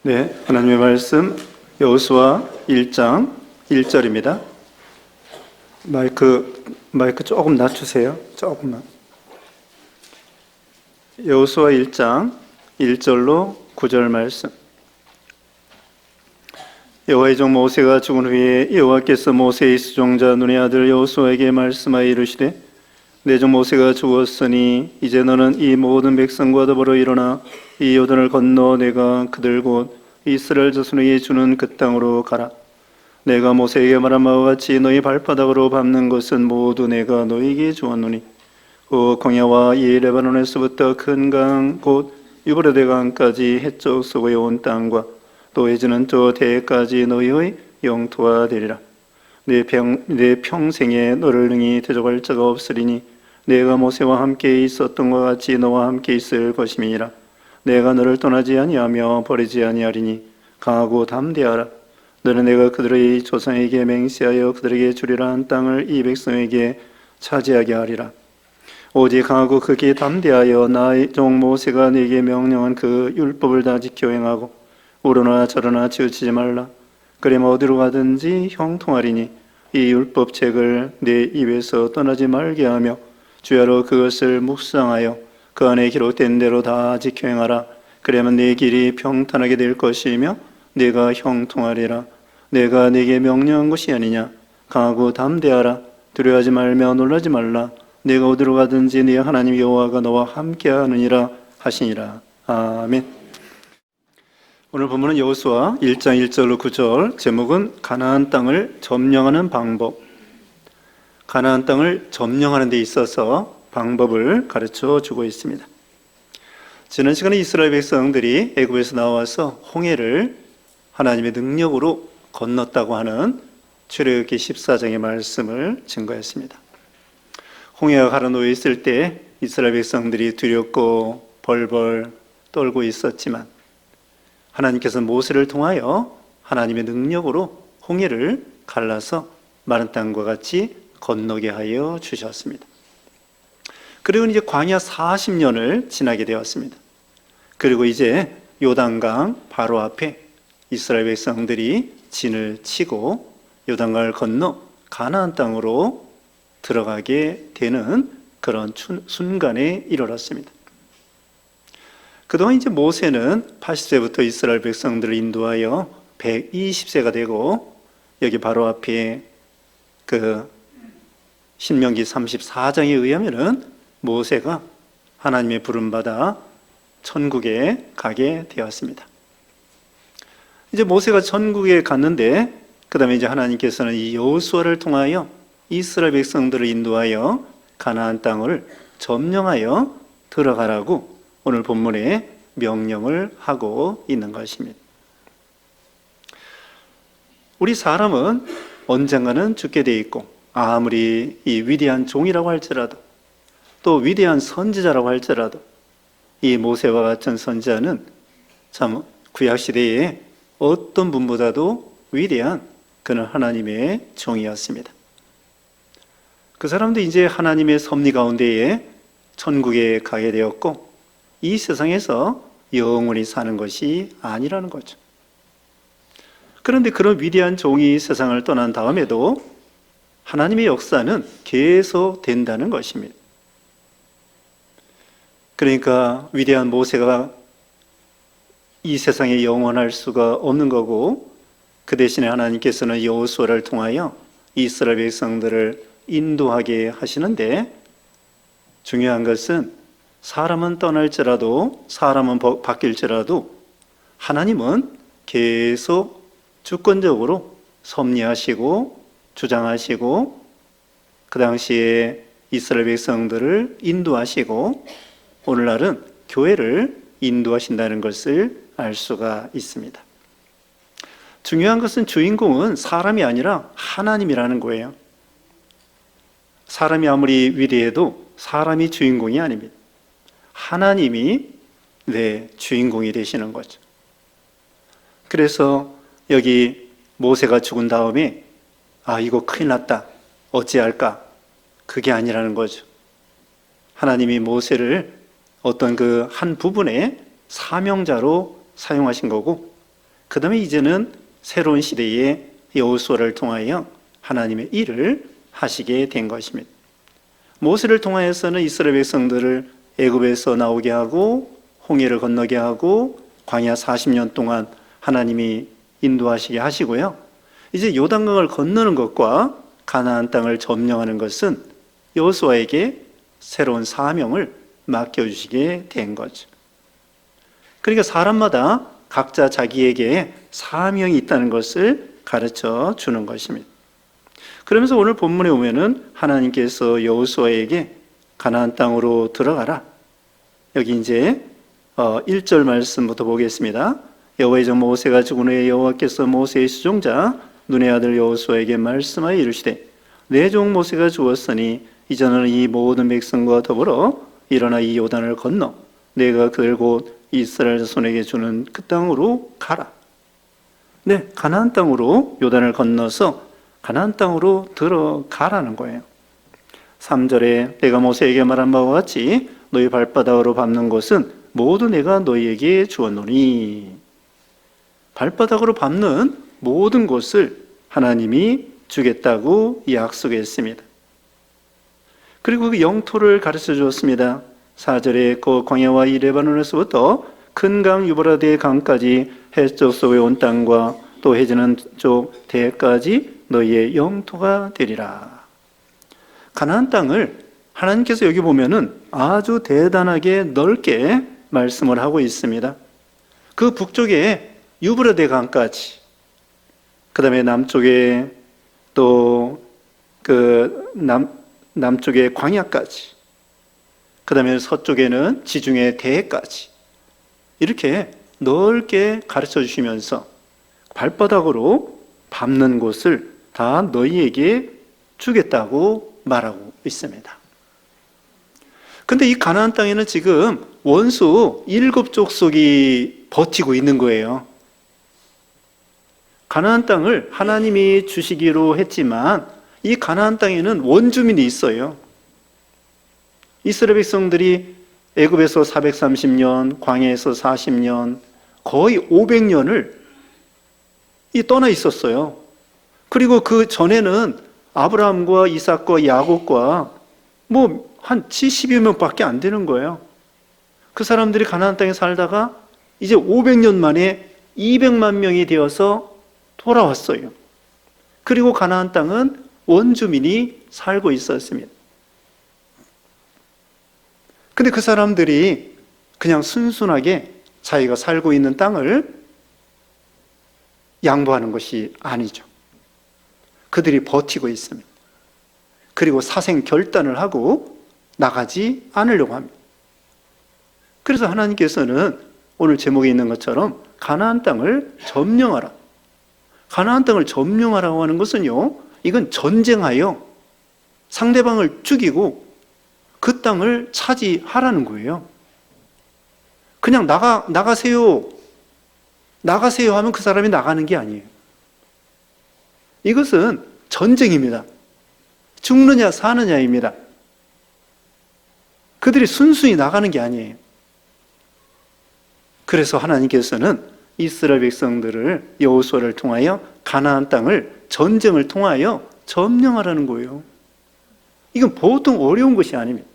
네, 하나님의 말씀 여호수아 1장 1절입니다. 마이크 조금 낮추세요. 조금만. 여호수아 1장 1절로 9절 말씀. 여호와의 종 모세가 죽은 후에 여호와께서 모세의 수종자 눈의 아들 여호수아에게 말씀하여 이르시되 내 종 모세가 죽었으니 이제 너는 이 모든 백성과 더불어 일어나 이 요단을 건너 내가 그들 곧 이스라엘 자손에게 주는 그 땅으로 가라. 내가 모세에게 말한 바와 같이 너희 발바닥으로 밟는 것은 모두 내가 너희에게 주었노니 광야와 이 레바논에서부터 큰 강 곧 유브라데 강까지 해쪽 서구에 온 땅과 또 해지는 저 대까지 너희의 영토가 되리라. 내 평생에 너를 능히 대적할 자가 없으리니 내가 모세와 함께 있었던 것 같이 너와 함께 있을 것임이니라. 내가 너를 떠나지 아니하며 버리지 아니하리니 강하고 담대하라. 너는 내가 그들의 조상에게 맹세하여 그들에게 주리라 한 땅을 이 백성에게 차지하게 하리라. 오직 강하고 크게 담대하여 나의 종 모세가 네게 명령한 그 율법을 다 지켜 행하고 우러나 저러나 치우치지 말라. 그러면 어디로 가든지 형통하리니 이 율법책을 내 입에서 떠나지 말게 하며 주야로 그것을 묵상하여 그 안에 기록된 대로 다 지켜 행하라. 그러면 네 길이 평탄하게 될 것이며 네가 형통하리라. 내가 네게 명령한 것이 아니냐. 강하고 담대하라. 두려워하지 말며 놀라지 말라. 네가 어디로 가든지 네 하나님 여호와가 너와 함께하느니라 하시니라. 아멘. 오늘 본문은 여호수아 1장 1절로 9절, 제목은 가나안 땅을 점령하는 방법. 가나안 땅을 점령하는 데 있어서 방법을 가르쳐 주고 있습니다. 지난 시간에 이스라엘 백성들이 애굽에서 나와서 홍해를 하나님의 능력으로 건넜다고 하는 출애굽기 14장의 말씀을 증거했습니다. 홍해가 가라놓여 있을 때 이스라엘 백성들이 두렵고 벌벌 떨고 있었지만 하나님께서 모세를 통하여 하나님의 능력으로 홍해를 갈라서 마른 땅과 같이 건너게 하여 주셨습니다. 그리고 이제 광야 40년을 지나게 되었습니다. 그리고 이제 요단강 바로 앞에 이스라엘 백성들이 진을 치고 요단강을 건너 가나안 땅으로 들어가게 되는 그런 순간에 이르렀습니다. 그동안 이제 모세는 80세부터 이스라엘 백성들을 인도하여 120세가 되고 여기 바로 앞에 그 신명기 34장에 의하면은 모세가 하나님의 부름받아 천국에 가게 되었습니다. 이제 모세가 천국에 갔는데 그 다음에 이제 하나님께서는 이 여호수아를 통하여 이스라엘 백성들을 인도하여 가나안 땅을 점령하여 들어가라고 오늘 본문에 명령을 하고 있는 것입니다. 우리 사람은 언젠가는 죽게 돼 있고 아무리 이 위대한 종이라고 할지라도 또 위대한 선지자라고 할지라도 이 모세와 같은 선지자는 참 구약시대에 어떤 분보다도 위대한 그는 하나님의 종이었습니다. 그 사람도 이제 하나님의 섭리 가운데에 천국에 가게 되었고 이 세상에서 영원히 사는 것이 아니라는 거죠. 그런데 그런 위대한 종이 세상을 떠난 다음에도 하나님의 역사는 계속 된다는 것입니다. 그러니까 위대한 모세가 이 세상에 영원할 수가 없는 거고 그 대신에 하나님께서는 여호수아를 통하여 이스라엘 백성들을 인도하게 하시는데 중요한 것은 사람은 떠날지라도 사람은 바뀔지라도 하나님은 계속 주권적으로 섭리하시고 주장하시고 그 당시에 이스라엘 백성들을 인도하시고 오늘날은 교회를 인도하신다는 것을 알 수가 있습니다. 중요한 것은 주인공은 사람이 아니라 하나님이라는 거예요. 사람이 아무리 위대해도 사람이 주인공이 아닙니다. 하나님이 주인공이 되시는 거죠. 그래서 여기 모세가 죽은 다음에 이거 큰일 났다 어찌할까 그게 아니라는 거죠. 하나님이 모세를 어떤 그 한 부분의 사명자로 사용하신 거고 그 다음에 이제는 새로운 시대에 여호수아를 통하여 하나님의 일을 하시게 된 것입니다. 모세를 통하여서는 이스라엘 백성들을 애굽에서 나오게 하고 홍해를 건너게 하고 광야 40년 동안 하나님이 인도하시게 하시고요. 이제 요단강을 건너는 것과 가나안 땅을 점령하는 것은 여호수아에게 새로운 사명을 맡겨주시게 된 거죠. 그러니까 사람마다 각자 자기에게 사명이 있다는 것을 가르쳐 주는 것입니다. 그러면서 오늘 본문에 보면은 하나님께서 여호수아에게 가나안 땅으로 들어가라. 여기 이제 1절 말씀부터 보겠습니다. 여호와의 종 모세가 죽은 후에 여호와께서 모세의 수종자 눈의 아들 여호수아에게 말씀하여 이르시되 내 종 모세가 죽었으니 이제는 이 모든 백성과 더불어 일어나 이 요단을 건너 내가 그들 곧 이스라엘 자손에게 주는 그 땅으로 가라. 네, 가나안 땅으로 요단을 건너서 가나안 땅으로 들어가라는 거예요. 3절에 내가 모세에게 말한 바와 같이 너희 발바닥으로 밟는 곳은 모두 내가 너희에게 주었노니. 발바닥으로 밟는 모든 곳을 하나님이 주겠다고 약속했습니다. 그리고 그 영토를 가르쳐 주었습니다. 4절에 그 광야와 이 레바논에서부터 큰 강 유브라데 강까지 해쪽 서에 온 땅과 또 해지는 쪽 대까지 너희의 영토가 되리라. 가나안 땅을 하나님께서 여기 보면은 아주 대단하게 넓게 말씀을 하고 있습니다. 그 북쪽에 유브라데 강까지, 그 다음에 남쪽에 또 남쪽에 광야까지, 그 다음에 서쪽에는 지중해 대해까지 이렇게 넓게 가르쳐 주시면서 발바닥으로 밟는 곳을 다 너희에게 주겠다고 말하고 있습니다. 근데 이 가나안 땅에는 지금 원수 7족속이 버티고 있는 거예요. 가나안 땅을 하나님이 주시기로 했지만 이 가나안 땅에는 원주민이 있어요. 이스라엘 백성들이 애굽에서 430년, 광야에서 40년, 거의 500년을 떠나 있었어요. 그리고 그 전에는 아브라함과 이삭과 야곱과 뭐 한 70여 명밖에 안 되는 거예요. 그 사람들이 가나안 땅에 살다가 이제 500년 만에 200만 명이 되어서 돌아왔어요. 그리고 가나안 땅은 원주민이 살고 있었습니다. 근데 그 사람들이 그냥 순순하게 자기가 살고 있는 땅을 양보하는 것이 아니죠. 그들이 버티고 있습니다. 그리고 사생 결단을 하고 나가지 않으려고 합니다. 그래서 하나님께서는 오늘 제목에 있는 것처럼 가나안 땅을 점령하라. 가나안 땅을 점령하라고 하는 것은요, 이건 전쟁하여 상대방을 죽이고 그 땅을 차지하라는 거예요. 그냥 나가세요 하면 그 사람이 나가는 게 아니에요. 이것은 전쟁입니다. 죽느냐 사느냐입니다. 그들이 순순히 나가는 게 아니에요. 그래서 하나님께서는 이스라엘 백성들을 여호수아를 통하여 가나안 땅을 전쟁을 통하여 점령하라는 거예요. 이건 보통 어려운 것이 아닙니다.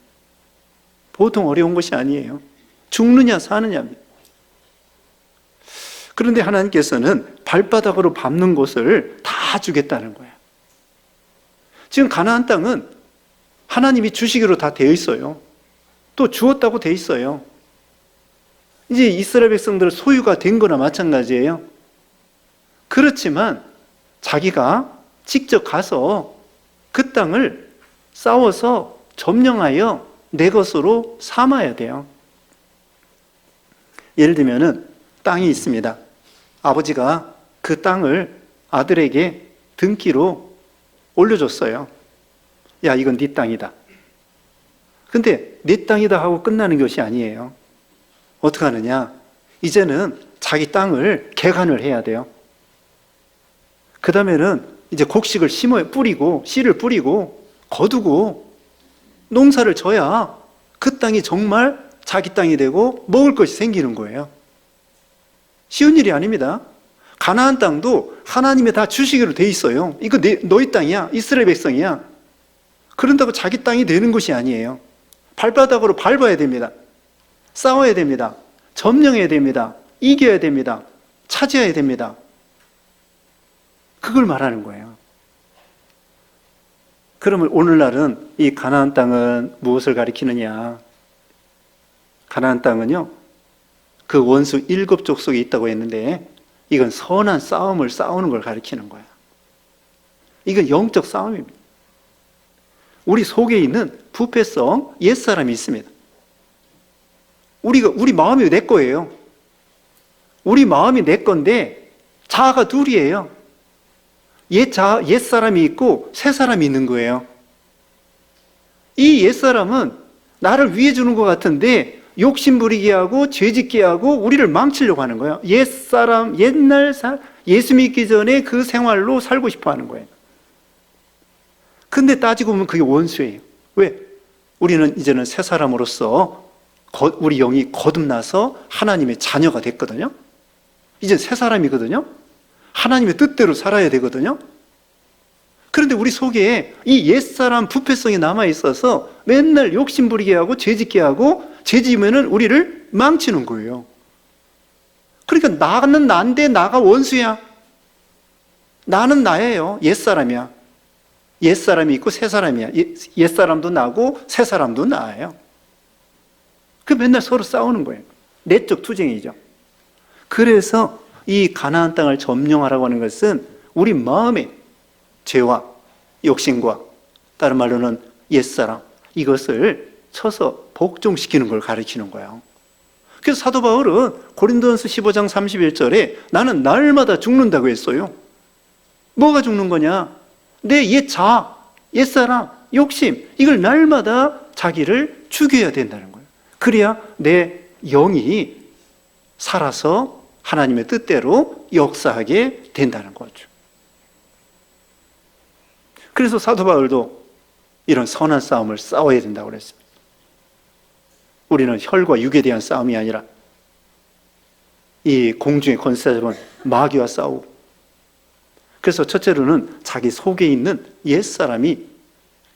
보통 어려운 것이 아니에요. 죽느냐 사느냐입니다. 그런데 하나님께서는 발바닥으로 밟는 곳을 다 주겠다는 거예요. 지금 가나안 땅은 하나님이 주시기로 다 되어 있어요. 또 주었다고 되어 있어요. 이제 이스라엘 백성들 소유가 된 거나 마찬가지예요. 그렇지만 자기가 직접 가서 그 땅을 싸워서 점령하여 내 것으로 삼아야 돼요. 예를 들면은 땅이 있습니다. 아버지가 그 땅을 아들에게 등기로 올려줬어요. 야, 이건 네 땅이다. 근데 네 땅이다 하고 끝나는 것이 아니에요. 어떻게 하느냐? 이제는 자기 땅을 개간을 해야 돼요. 그 다음에는 이제 곡식을 뿌리고 씨를 뿌리고 거두고 농사를 져야 그 땅이 정말 자기 땅이 되고 먹을 것이 생기는 거예요. 쉬운 일이 아닙니다. 가나안 땅도 하나님이 다 주시기로 돼 있어요. 이거 너희 땅이야. 이스라엘 백성이야. 그런다고 자기 땅이 되는 것이 아니에요. 발바닥으로 밟아야 됩니다. 싸워야 됩니다. 점령해야 됩니다. 이겨야 됩니다. 차지해야 됩니다. 그걸 말하는 거예요. 그러면 오늘날은 이 가나안 땅은 무엇을 가리키느냐? 가나안 땅은요, 그 원수 7족 속에 있다고 했는데 이건 선한 싸움을 싸우는 걸 가리키는 거야. 이건 영적 싸움입니다. 우리 속에 있는 부패성 옛사람이 있습니다. 우리 마음이 내 거예요. 우리 마음이 내 건데 자아가 둘이에요. 옛사람이 있고 새사람이 있는 거예요. 이 옛사람은 나를 위해 주는 것 같은데 욕심 부리게 하고 죄짓게 하고 우리를 망치려고 하는 거예요. 옛사람, 옛날 예수 믿기 전에 그 생활로 살고 싶어 하는 거예요. 근데 따지고 보면 그게 원수예요. 왜? 우리는 이제는 새 사람으로서 우리 영이 거듭나서 하나님의 자녀가 됐거든요. 이제 새 사람이거든요. 하나님의 뜻대로 살아야 되거든요. 그런데 우리 속에 이 옛사람 부패성이 남아있어서 맨날 욕심 부리게 하고 죄짓게 하고 죄지으면 우리를 망치는 거예요. 그러니까 나는 난데 나가 원수야. 나는 나예요. 옛사람이야. 옛사람이 있고 새사람이야. 옛사람도 나고 새사람도 나예요. 그 맨날 서로 싸우는 거예요. 내적 투쟁이죠. 그래서 이 가나안 땅을 점령하라고 하는 것은 우리 마음의 죄와 욕심과 다른 말로는 옛사람 이것을 쳐서 복종시키는 걸 가리키는 거예요. 그래서 사도 바울은 고린도전서 15장 31절에 나는 날마다 죽는다고 했어요. 뭐가 죽는 거냐? 내 옛 자아, 옛사람, 욕심 이걸 날마다 자기를 죽여야 된다는 거예요. 그래야 내 영이 살아서 하나님의 뜻대로 역사하게 된다는 거죠. 그래서 사도 바울도 이런 선한 싸움을 싸워야 된다고 그랬습니다. 우리는 혈과 육에 대한 싸움이 아니라 이 공중의 권세 잡은 마귀와 싸우고, 그래서 첫째로는 자기 속에 있는 옛사람이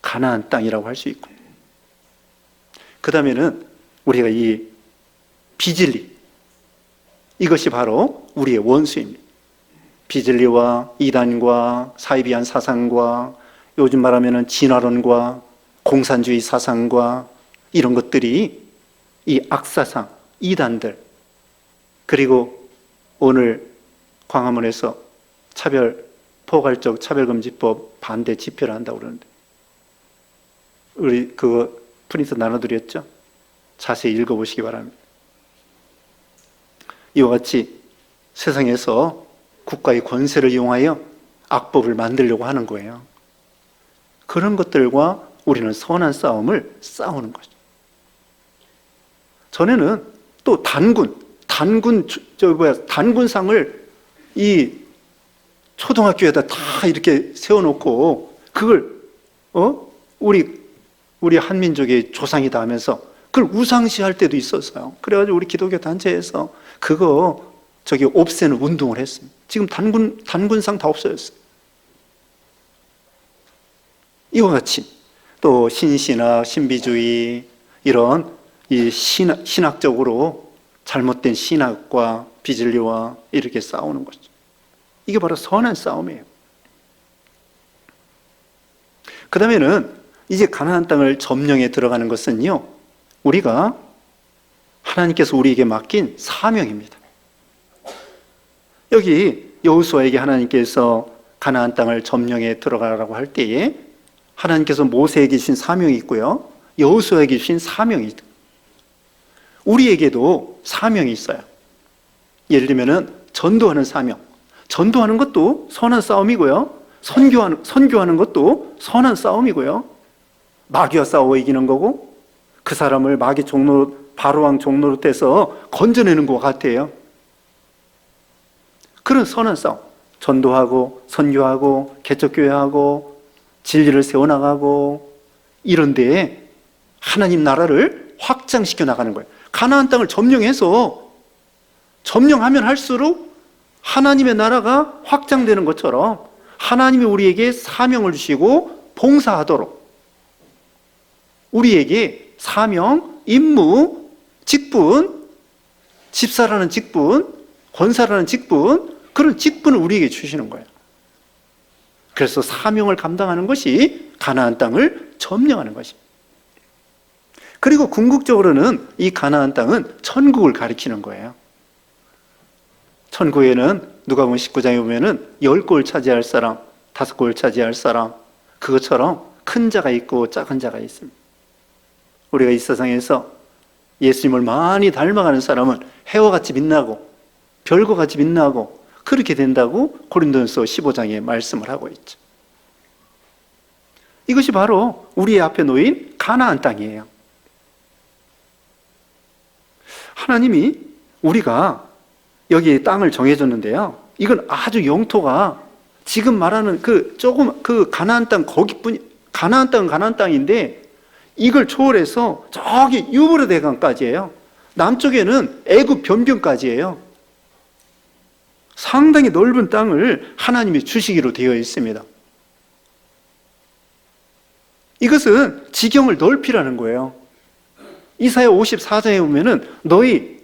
가나안 땅이라고 할 수 있고, 그 다음에는 우리가 이 비진리, 이것이 바로 우리의 원수입니다. 비진리와 이단과 사이비한 사상과 요즘 말하면 진화론과 공산주의 사상과 이런 것들이 이 악사상, 이단들, 그리고 오늘 광화문에서 포괄적 차별금지법 반대 집회를 한다고 그러는데 우리 그거 프린트 나눠드렸죠? 자세히 읽어보시기 바랍니다. 이와 같이 세상에서 국가의 권세를 이용하여 악법을 만들려고 하는 거예요. 그런 것들과 우리는 선한 싸움을 싸우는 거죠. 전에는 또 단군상을 이 초등학교에다 다 이렇게 세워놓고 그걸 우리 한민족의 조상이다 하면서 그걸 우상시할 때도 있었어요. 그래가지고 우리 기독교 단체에서 그거 없애는 운동을 했습니다. 지금 단군상 다 없어졌어요. 이와 같이 또 신신학, 신비주의 이런 이 신학적으로 잘못된 신학과 비진리와 이렇게 싸우는 거죠. 이게 바로 선한 싸움이에요. 그 다음에는 이제 가나안 땅을 점령해 들어가는 것은요, 우리가 하나님께서 우리에게 맡긴 사명입니다. 여기 여호수아에게 하나님께서 가나안 땅을 점령해 들어가라고 할 때에 하나님께서 모세에게 주신 사명이 있고요, 여호수아에게 주신 사명이 있다. 우리에게도 사명이 있어요. 예를 들면 전도하는 사명. 전도하는 것도 선한 싸움이고요, 선교하는 것도 선한 싸움이고요, 마귀와 싸워 이기는 거고 그 사람을 마귀 바로왕 종노릇해서 건져내는 것 같아요. 그런 선한 싸움, 전도하고 선교하고 개척교회하고 진리를 세워나가고 이런 데에 하나님 나라를 확장시켜 나가는 거예요. 가나안 땅을 점령하면 할수록 하나님의 나라가 확장되는 것처럼 하나님이 우리에게 사명을 주시고 봉사하도록 우리에게 사명, 임무, 직분, 집사라는 직분, 권사라는 직분, 그런 직분을 우리에게 주시는 거예요. 그래서 사명을 감당하는 것이 가나안 땅을 점령하는 것입니다. 그리고 궁극적으로는 이 가나안 땅은 천국을 가리키는 거예요. 천국에는 누가복음 19장에 보면은 10골 차지할 사람, 5골 차지할 사람, 그것처럼 큰 자가 있고 작은 자가 있습니다. 우리가 이 세상에서 예수님을 많이 닮아가는 사람은 해와 같이 빛나고 별과 같이 빛나고 그렇게 된다고 고린도전서 15장에 말씀을 하고 있죠. 이것이 바로 우리 앞에 놓인 가나안 땅이에요. 하나님이 우리가 여기 땅을 정해줬는데요. 이건 아주 영토가 지금 말하는 가나안 땅 가나안 땅은 가나안 땅인데 이걸 초월해서 저기 유브라데 강까지예요. 남쪽에는 애굽 변경까지예요. 상당히 넓은 땅을 하나님이 주시기로 되어 있습니다. 이것은 지경을 넓히라는 거예요. 이사야 54장에 보면은 너희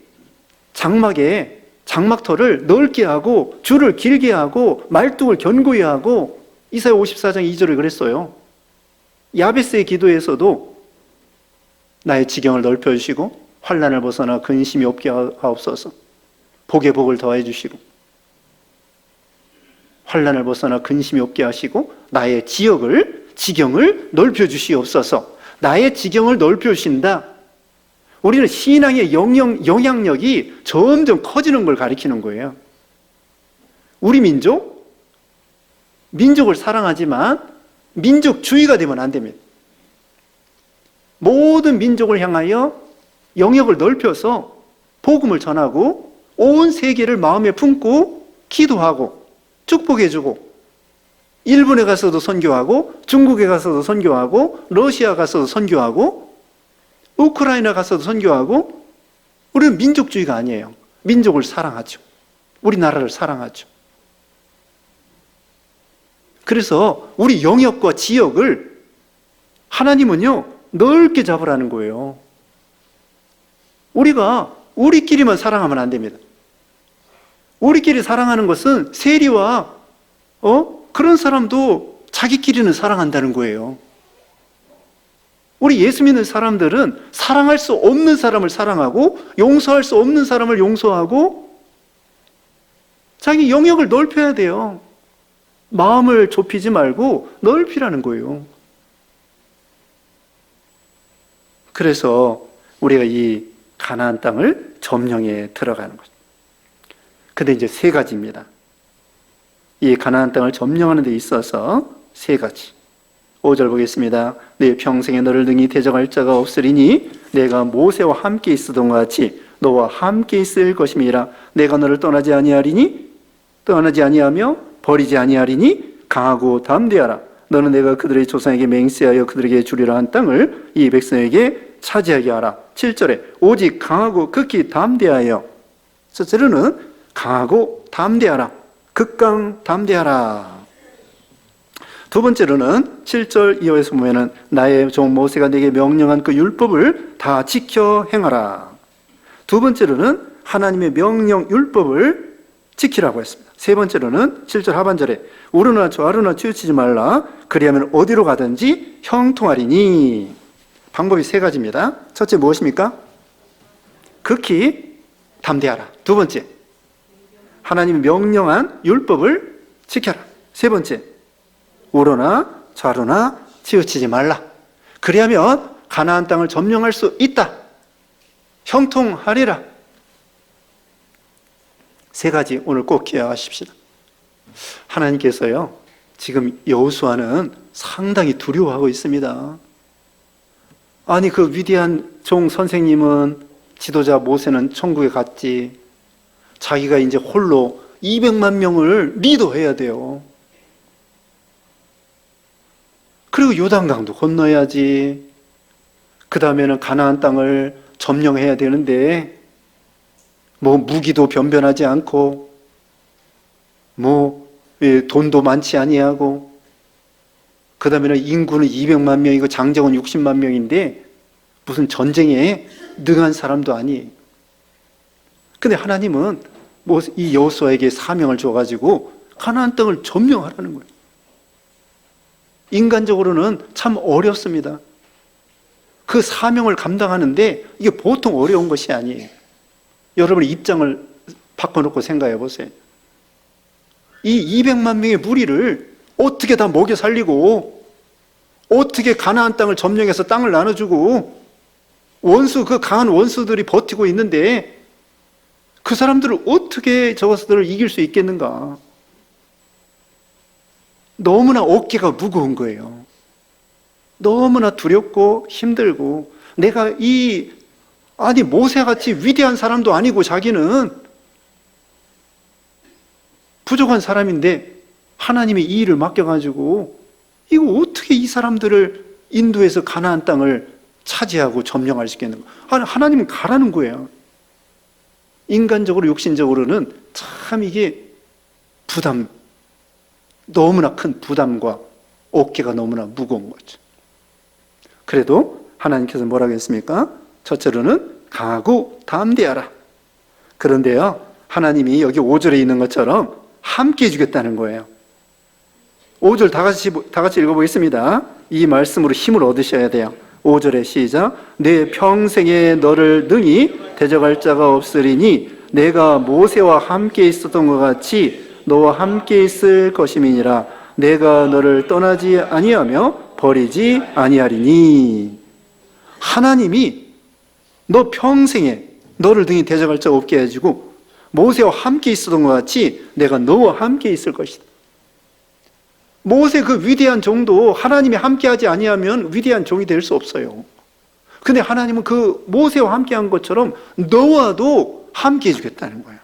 장막터를 넓게 하고 줄을 길게 하고 말뚝을 견고히 하고 이사야 54장 2절에 그랬어요. 야베스의 기도에서도 나의 지경을 넓혀주시고 환난을 벗어나 근심이 없게 하옵소서. 복에 복을 더해 주시고 환난을 벗어나 근심이 없게 하시고 나의 지경을 넓혀 주시옵소서. 나의 지경을 넓혀 주신다. 우리는 신앙의 영향력이 점점 커지는 걸 가리키는 거예요. 우리 민족을 사랑하지만 민족주의가 되면 안 됩니다. 모든 민족을 향하여 영역을 넓혀서 복음을 전하고 온 세계를 마음에 품고 기도하고 축복해주고 일본에 가서도 선교하고 중국에 가서도 선교하고 러시아 가서도 선교하고 우크라이나 가서도 선교하고 우리는 민족주의가 아니에요. 민족을 사랑하죠. 우리나라를 사랑하죠. 그래서 우리 영역과 지역을 하나님은요 넓게 잡으라는 거예요. 우리가 우리끼리만 사랑하면 안 됩니다. 우리끼리 사랑하는 것은 세리와 그런 사람도 자기끼리는 사랑한다는 거예요. 우리 예수 믿는 사람들은 사랑할 수 없는 사람을 사랑하고 용서할 수 없는 사람을 용서하고 자기 영역을 넓혀야 돼요. 마음을 좁히지 말고 넓히라는 거예요. 그래서 우리가 이 가나안 땅을 점령해 들어가는 거죠. 근데 이제 세 가지입니다. 이 가나안 땅을 점령하는 데 있어서 세 가지. 5절 보겠습니다. 내 평생에 너를 능히 대적할 자가 없으리니 내가 모세와 함께 있었던 것 같이 너와 함께 있을 것임이라. 내가 너를 떠나지 아니하며 버리지 아니하리니 강하고 담대하라. 너는 내가 그들의 조상에게 맹세하여 그들에게 주리라 한 땅을 이 백성에게 차지하게 하라. 7절에 오직 강하고 극히 담대하여. 첫째로는 강하고 담대하라. 극강 담대하라. 두 번째로는 7절 이하에서 보면은 나의 종 모세가 내게 명령한 그 율법을 다 지켜 행하라. 두 번째로는 하나님의 명령 율법을 지키라고 했습니다. 세 번째로는 7절 하반절에 우르나 좌르나 치우치지 말라. 그리하면 어디로 가든지 형통하리니. 방법이 세 가지입니다. 첫째 무엇입니까? 극히 담대하라. 두 번째, 하나님이 명령한 율법을 지켜라. 세 번째, 우러나 좌로나 치우치지 말라. 그리하면 가나안 땅을 점령할 수 있다. 형통하리라. 세 가지 오늘 꼭 기억하십시다. 하나님께서요 지금 여호수아는 상당히 두려워하고 있습니다. 아니 그 위대한 종 선생님은 지도자 모세는 천국에 갔지. 자기가 이제 홀로 200만 명을 리더해야 돼요. 그리고 요단강도 건너야지. 그 다음에는 가나안 땅을 점령해야 되는데 뭐 무기도 변변하지 않고 돈도 많지 아니하고, 그 다음에는 인구는 200만 명이고 장정은 60만 명인데 무슨 전쟁에 능한 사람도 아니에요. 근데 하나님은 이 여호수아에게 사명을 줘가지고 가나안 땅을 점령하라는 거예요. 인간적으로는 참 어렵습니다. 그 사명을 감당하는데 이게 보통 어려운 것이 아니에요. 여러분의 입장을 바꿔놓고 생각해 보세요. 이 200만 명의 무리를 어떻게 다 먹여 살리고, 어떻게 가나안 땅을 점령해서 땅을 나눠주고, 그 강한 원수들이 버티고 있는데 그 사람들을 어떻게 저것들을 이길 수 있겠는가? 너무나 어깨가 무거운 거예요. 너무나 두렵고 힘들고, 내가 모세같이 위대한 사람도 아니고 자기는 부족한 사람인데 하나님이 이 일을 맡겨가지고 이거 어떻게 이 사람들을 인도해서 가나안 땅을 차지하고 점령할 수 있겠는가? 하나님은 가라는 거예요. 인간적으로 육신적으로는 참 이게 너무나 큰 부담과 어깨가 너무나 무거운 거죠. 그래도 하나님께서 뭐라고 했습니까? 첫째로는 강하고 담대하라. 그런데요, 하나님이 여기 5절에 있는 것처럼 함께 해주겠다는 거예요. 5절 다 같이 읽어보겠습니다. 이 말씀으로 힘을 얻으셔야 돼요. 5절에 시작. 내 평생에 너를 능히 대적할 자가 없으리니 내가 모세와 함께 있었던 것 같이 너와 함께 있을 것임이니라. 내가 너를 떠나지 아니하며 버리지 아니하리니. 하나님이 너 평생에 너를 등에 대적할 자가 없게 해주고 모세와 함께 있었던 것 같이 내가 너와 함께 있을 것이다. 모세 그 위대한 종도 하나님이 함께하지 아니하면 위대한 종이 될 수 없어요. 근데 하나님은 그 모세와 함께한 것처럼 너와도 함께 해주겠다는 거예요.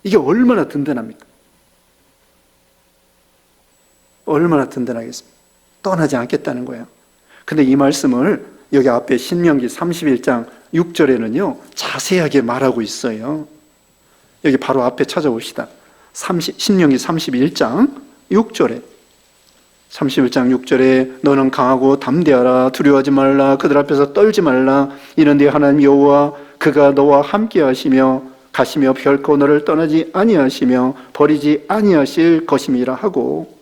이게 얼마나 든든합니까? 얼마나 든든하겠습니까? 떠나지 않겠다는 거예요. 근데 이 말씀을 여기 앞에 신명기 31장 6절에는요 자세하게 말하고 있어요. 여기 바로 앞에 찾아봅시다. 신명기 31장 6절에 31장 6절에 너는 강하고 담대하라. 두려워하지 말라. 그들 앞에서 떨지 말라. 이는 네 하나님 여호와 그가 너와 함께 하시며 가시며 결코 너를 떠나지 아니하시며 버리지 아니하실 것임이라 하고,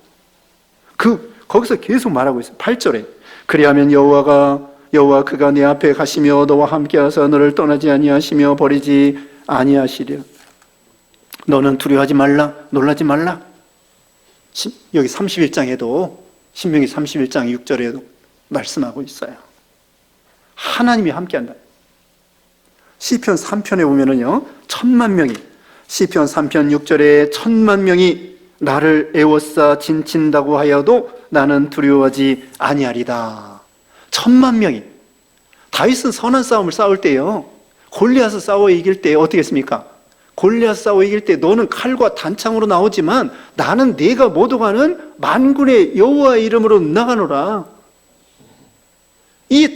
거기서 계속 말하고 있어요. 8절에 그리하면 여호와 그가 네 앞에 가시며 너와 함께 하사 너를 떠나지 아니하시며 버리지 아니하시리라. 너는 두려워하지 말라. 놀라지 말라. 여기 31장에도 신명기 31장 6절에도 말씀하고 있어요. 하나님이 함께한다. 시편 3편에 보면은요 1000만 명이, 시편 3편 6절에 1000만 명이 나를 애워싸 진친다고 하여도 나는 두려워하지 아니하리다. 1000만 명이. 다윗은 선한 싸움을 싸울 때요 골리앗을 싸워 이길 때 어떻게 했습니까? 골리앗 싸워 이길 때 너는 칼과 단창으로 나오지만 나는 네가 못 오가는 만군의 여호와의 이름으로 나가노라. 이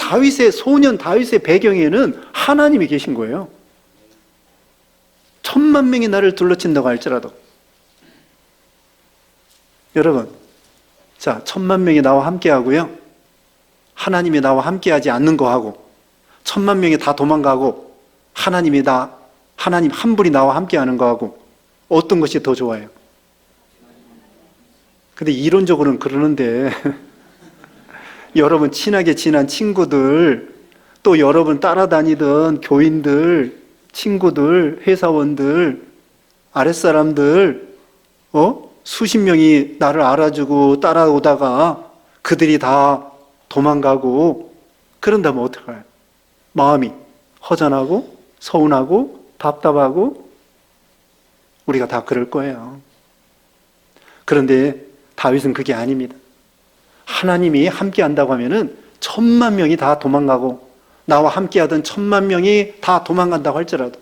소년 다윗의 배경에는 하나님이 계신 거예요. 1000만 명이 나를 둘러친다고 할지라도. 여러분, 자, 1000만 명이 나와 함께 하고요 하나님이 나와 함께 하지 않는 거 하고, 1000만 명이 다 도망가고 하나님 한 분이 나와 함께 하는 거하고 어떤 것이 더 좋아요? 근데 이론적으로는 그러는데 여러분 친하게 지난 친구들, 또 여러분 따라다니던 교인들, 친구들, 회사원들, 아랫사람들, 수십 명이 나를 알아주고 따라오다가 그들이 다 도망가고 그런다면 어떡해요? 마음이 허전하고 서운하고 답답하고 우리가 다 그럴 거예요. 그런데 다윗은 그게 아닙니다. 하나님이 함께 한다고 하면은 1000만 명이 다 도망가고 나와 함께 하던 1000만 명이 다 도망간다고 할지라도,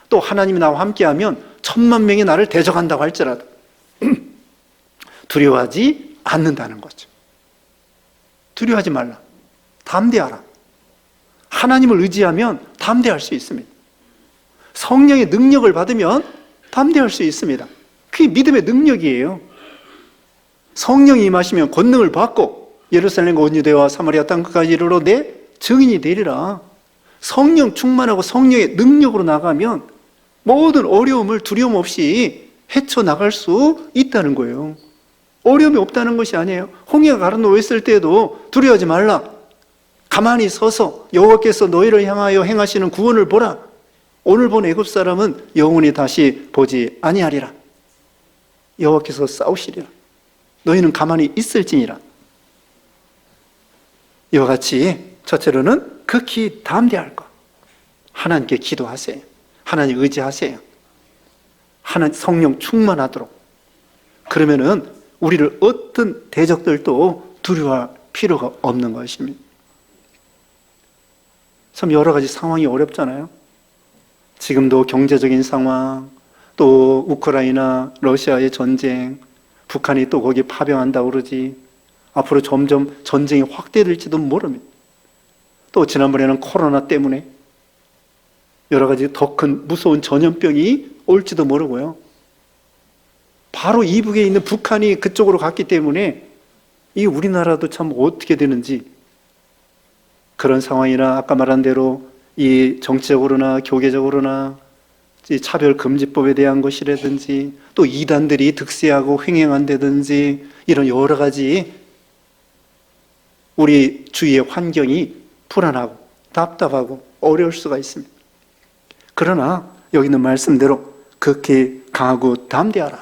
또 하나님이 나와 함께 하면 1000만 명이 나를 대적한다고 할지라도 두려워하지 않는다는 거죠. 두려워하지 말라. 담대하라. 하나님을 의지하면 담대할 수 있습니다. 성령의 능력을 받으면 담대할 수 있습니다. 그게 믿음의 능력이에요. 성령이 임하시면 권능을 받고 예루살렘과 온 유대와 사마리아 땅끝까지 이르러 내 증인이 되리라. 성령 충만하고 성령의 능력으로 나가면 모든 어려움을 두려움 없이 헤쳐나갈 수 있다는 거예요. 어려움이 없다는 것이 아니에요. 홍해가 가로놓였을 때도 두려워하지 말라. 가만히 서서 여호와께서 너희를 향하여 행하시는 구원을 보라. 오늘 본 애굽 사람은 영원히 다시 보지 아니하리라. 여호와께서 싸우시리라. 너희는 가만히 있을지니라. 이와 같이 첫째로는 극히 담대할 것. 하나님께 기도하세요. 하나님 의지하세요. 하나님 성령 충만하도록. 그러면은 우리를 어떤 대적들도 두려워할 필요가 없는 것입니다. 참 여러 가지 상황이 어렵잖아요. 지금도 경제적인 상황, 또 우크라이나, 러시아의 전쟁, 북한이 또 거기 파병한다고 그러지. 앞으로 점점 전쟁이 확대될지도 모릅니다. 또 지난번에는 코로나 때문에 여러 가지 더 큰 무서운 전염병이 올지도 모르고요. 바로 이북에 있는 북한이 그쪽으로 갔기 때문에 이 우리나라도 참 어떻게 되는지 그런 상황이나 아까 말한 대로 이 정치적으로나 교계적으로나 차별금지법에 대한 것이라든지 또 이단들이 득세하고 횡행한다든지 이런 여러 가지 우리 주위의 환경이 불안하고 답답하고 어려울 수가 있습니다. 그러나 여기 있는 말씀대로 극히 강하고 담대하라.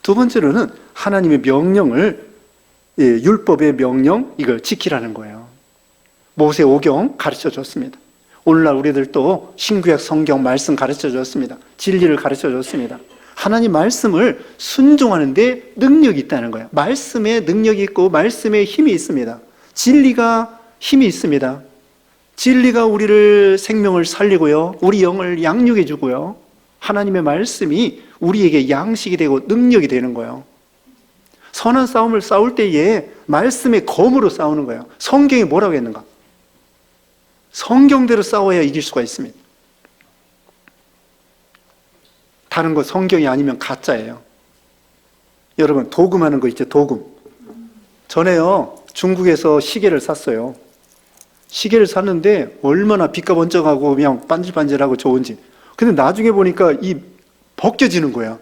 두 번째로는 하나님의 명령을 율법의 명령 이걸 지키라는 거예요. 모세오경 가르쳐 줬습니다. 오늘날 우리들도 신구약 성경 말씀 가르쳐 줬습니다. 진리를 가르쳐 줬습니다. 하나님 말씀을 순종하는 데 능력이 있다는 거예요. 말씀에 능력이 있고 말씀에 힘이 있습니다. 진리가 힘이 있습니다. 진리가 우리를 생명을 살리고요. 우리 영을 양육해 주고요. 하나님의 말씀이 우리에게 양식이 되고 능력이 되는 거예요. 선한 싸움을 싸울 때에 말씀의 검으로 싸우는 거예요. 성경이 뭐라고 했는가? 성경대로 싸워야 이길 수가 있습니다. 다른 거 성경이 아니면 가짜예요. 여러분 도금하는 거 있죠, 도금. 전에요 중국에서 시계를 샀어요. 시계를 샀는데 얼마나 빛과 번쩍하고 그냥 반질반질하고 좋은지. 근데 나중에 보니까 이 벗겨지는 거야.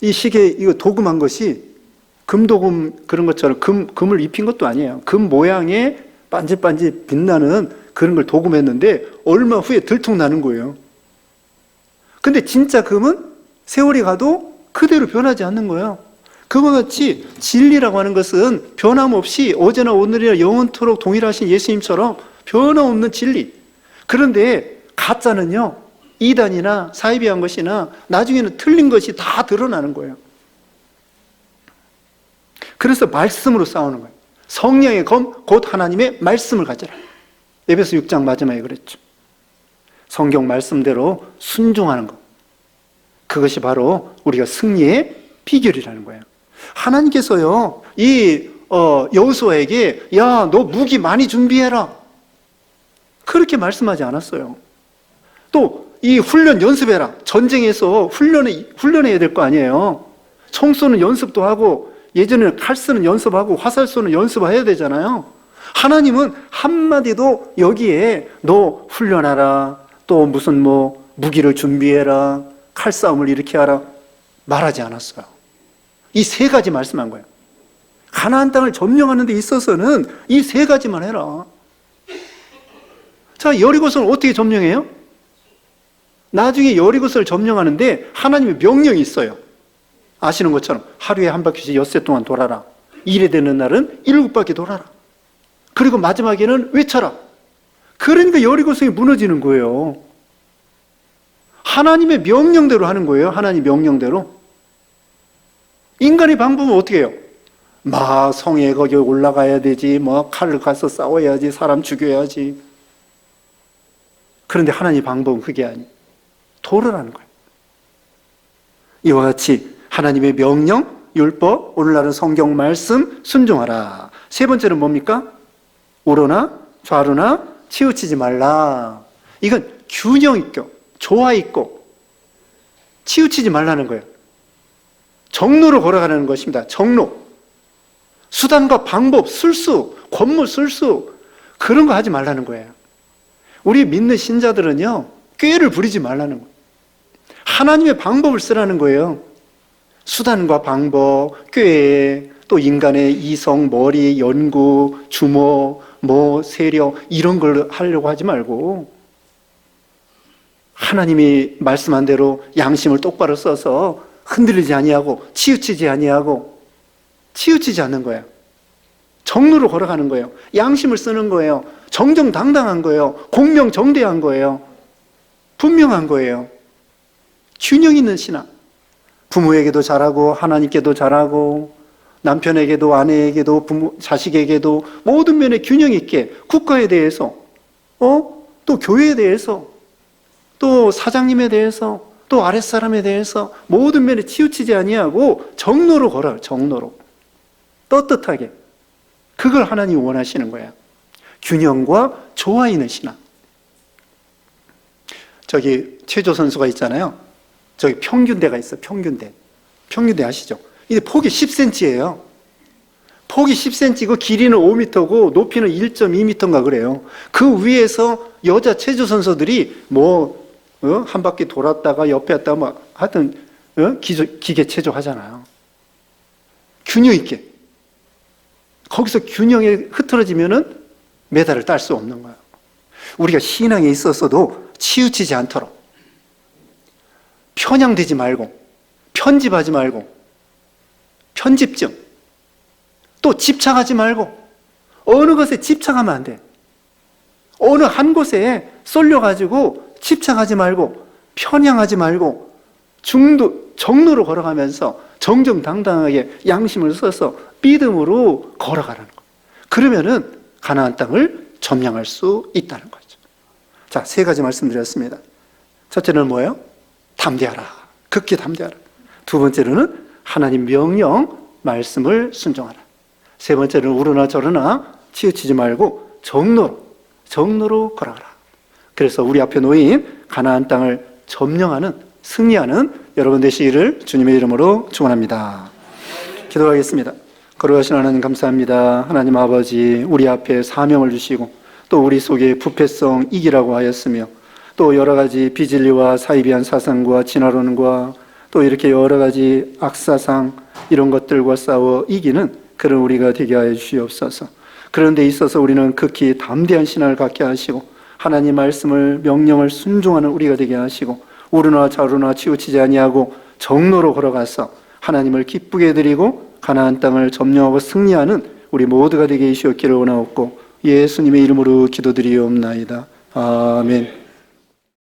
이 시계 이거 도금한 것이 금도금 그런 것처럼 금을 입힌 것도 아니에요. 금 모양의 반질반질 빛나는 그런 걸 도금했는데 얼마 후에 들통나는 거예요. 근데 진짜 금은 세월이 가도 그대로 변하지 않는 거예요. 그와 같이 진리라고 하는 것은 변함없이 어제나 오늘이나 영원토록 동일하신 예수님처럼 변함없는 진리. 그런데 가짜는요, 이단이나 사이비한 것이나 나중에는 틀린 것이 다 드러나는 거예요. 그래서 말씀으로 싸우는 거예요. 성령의 검, 곧 하나님의 말씀을 가져라. 에베소 6장 마지막에 그랬죠. 성경 말씀대로 순종하는 것. 그것이 바로 우리가 승리의 비결이라는 거예요. 하나님께서요, 이 여호수아에게 야, 너 무기 많이 준비해라. 그렇게 말씀하지 않았어요. 또 이 훈련 연습해라. 전쟁에서 훈련해야 될 거 아니에요. 총 쏘는 연습도 하고 예전에는 칼 쓰는 연습하고 화살 쏘는 연습해야 되잖아요. 하나님은 한마디도 여기에 너 훈련하라, 또 무슨 무기를 준비해라, 칼싸움을 이렇게 하라 말하지 않았어요. 이 세 가지 말씀한 거예요. 가나안 땅을 점령하는 데 있어서는 이 세 가지만 해라. 자, 여리고성을 어떻게 점령해요? 나중에 여리고성을 점령하는데 하나님의 명령이 있어요. 아시는 것처럼 하루에 한 바퀴씩 엿새 동안 돌아라. 일에 되는 날은 7바퀴 돌아라. 그리고 마지막에는 외쳐라. 그러니까 여리고성이 무너지는 거예요. 하나님의 명령대로 하는 거예요. 하나님 명령대로. 인간의 방법은 어떻게 해요? 성에 거기 올라가야 되지, 칼을 가서 싸워야지, 사람 죽여야지. 그런데 하나님의 방법은 그게 아니에요. 도르라는 거예요. 이와 같이 하나님의 명령, 율법, 오늘날은 성경 말씀 순종하라. 세 번째는 뭡니까? 우로나 좌로나 치우치지 말라. 이건 균형 있고 조화 있고 치우치지 말라는 거예요. 정로로 걸어가는 것입니다. 정로. 수단과 방법, 술수, 권무 술수, 그런 거 하지 말라는 거예요. 우리 믿는 신자들은요, 꾀를 부리지 말라는 거예요. 하나님의 방법을 쓰라는 거예요. 수단과 방법, 꾀, 또 인간의 이성, 머리, 연구, 주모, 세력, 이런 걸 하려고 하지 말고 하나님이 말씀한 대로 양심을 똑바로 써서 흔들리지 아니하고 치우치지 않는 거예요. 정로로 걸어가는 거예요. 양심을 쓰는 거예요. 정정당당한 거예요. 공명정대한 거예요. 분명한 거예요. 균형 있는 신앙. 부모에게도 잘하고 하나님께도 잘하고 남편에게도 아내에게도 자식에게도 모든 면에 균형 있게 국가에 대해서 또 교회에 대해서 또 사장님에 대해서 또 아랫사람에 대해서 모든 면에 치우치지 아니하고 정로로 걸어요. 정로로. 떳떳하게. 그걸 하나님이 원하시는 거예요. 균형과 조화 있는 신앙. 저기 체조 선수가 있잖아요. 저기 평균대가 있어요. 평균대 아시죠? 이게 폭이 10cm예요. 폭이 10cm고 길이는 5m고 높이는 1.2m인가 그래요. 그 위에서 여자 체조 선수들이 한 바퀴 돌았다가 옆에 왔다가 하여튼 기계 체조 하잖아요. 균형 있게. 거기서 균형이 흐트러지면은 메달을 딸 수 없는 거예요. 우리가 신앙에 있어서도 치우치지 않도록 편향되지 말고 편집하지 말고 편집증 또 집착하지 말고 어느 것에 집착하면 안 돼. 어느 한 곳에 쏠려가지고 집착하지 말고 편향하지 말고 정로로 걸어가면서 정정당당하게 양심을 써서 믿음으로 걸어가라는 거예요. 그러면은 가나안 땅을 점령할 수 있다는 거죠. 자, 3가지 말씀드렸습니다. 첫째는 뭐예요? 담대하라. 극히 담대하라. 두 번째로는 하나님 명령, 말씀을 순종하라. 세 번째는 우러나 저러나 치우치지 말고 정로로 걸어가라. 그래서 우리 앞에 놓인 가나안 땅을 점령하는, 승리하는 여러분 되시기를 주님의 이름으로 축원합니다. 기도하겠습니다. 거룩하신 하나님 감사합니다. 하나님 아버지, 우리 앞에 사명을 주시고 또 우리 속에 부패성 이기라고 하였으며 또 여러 가지 비진리와 사이비한 사상과 진화론과 또 이렇게 여러 가지 악사상 이런 것들과 싸워 이기는 그런 우리가 되게 하여 주시옵소서. 그런 데 있어서 우리는 극히 담대한 신앙을 갖게 하시고 하나님 말씀을 명령을 순종하는 우리가 되게 하시고 우르나 좌르나 치우치지 아니하고 정로로 걸어가서 하나님을 기쁘게 해드리고 가나안 땅을 점령하고 승리하는 우리 모두가 되게 해주시옵기를 원하옵고 예수님의 이름으로 기도드리옵나이다. 아멘.